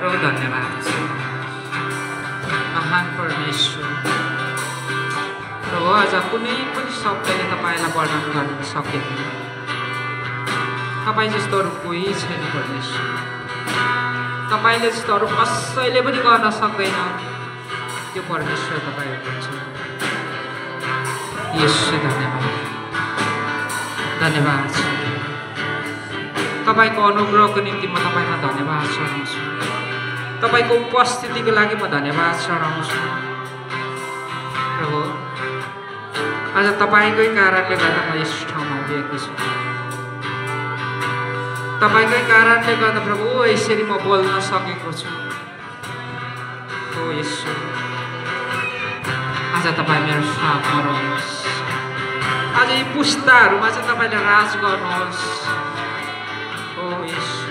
प्रभु धन्यवाद छ महान परमेश्वर प्रभु आज कुनै पनि शब्दले तपाईँलाई वर्णन गर्न सकेन तपाईँ जस्तो अरू कोही छैन परमेश्वर तपाईँले जस्तो अरू कसैले पनि गर्न सक्दैन त्यो परमेश्वर तपाईँ हुनुहुन्छ यसो धन्यवाद धन्यवाद छ तपाईँको अनुग्रहको निम्ति म तपाईँमा धन्यवाद चढाउँछु तपाईँको उपस्थितिको लागि म धन्यवाद चढाउँछु प्रभु आज तपाईँकै कारणले गर्दा म यस ठाउँमा उभिएको छु तपाईँकै कारणले गर्दा प्रभु यसरी म बोल्न सकेको छु हो यसो आज तपाईँ मेरो साथमा रहनुहोस् आज यी पुस्ताहरूमा चाहिँ तपाईँले राज गर्नुहोस् हो यसो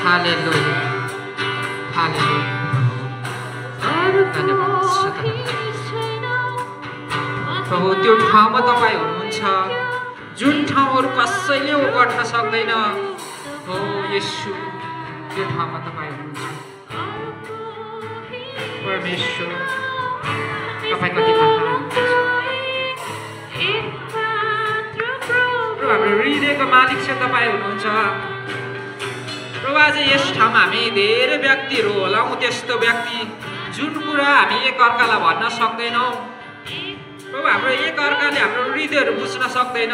हालेलुया हालेलुया धन्यवाद छ प्रभु त्यो ठाउँमा तपाईँ हुनुहुन्छ जुन ठाउँहरू कसैले ओगट्न सक्दैन हो यसो त्यो ठाउँमा तपाईँ हुनुहुन्छ परमेश्वर तपाईँ कति महान हाम्रो हृदयको मालिक चाहिँ तपाईँ हुनुहुन्छ प्रभु आज यस ठाउँमा हामी धेरै व्यक्तिहरू होला त्यस्तो व्यक्ति जुन कुरा हामी एकअर्कालाई भन्न सक्दैनौँ प्रभु हाम्रो एकअर्काले हाम्रो हृदयहरू बुझ्न सक्दैन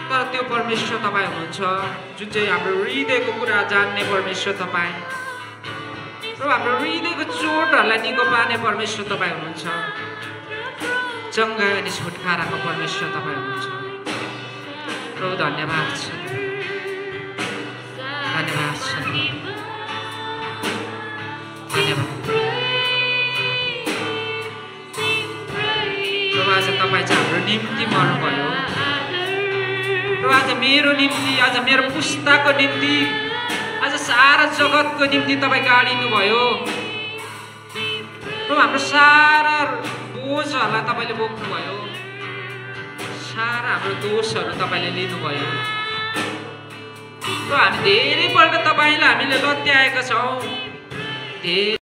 तर त्यो परमेश्वर तपाईँ हुनुहुन्छ जुन चाहिँ हाम्रो हृदयको कुरा जान्ने परमेश्वर तपाईँ प्रभु हाम्रो हृदयको चोटहरूलाई निको पार्ने परमेश्वर तपाईँ हुनुहुन्छ चङ्गा अनि छुटकाराको परमेश्वर तपाईँ हुनुहुन्छ प्रभु धन्यवाद छ धन्यवाद छ धन्यवाद प्रभु आज तपाईँ चाहिँ हाम्रो निम्ति मर्नुभयो प्रभु आज मेरो निम्ति आज मेरो पुस्ताको निम्ति आज सारा जगतको निम्ति तपाईँ गाडिनु भयो प्रभु हाम्रो सारा बोझहरूलाई तपाईँले बोक्नुभयो सारा हाम्रो दोषहरू तपाईँले लिनुभयो र हामी धेरैपल्ट तपाईँलाई हामीले लत्याएका छौँ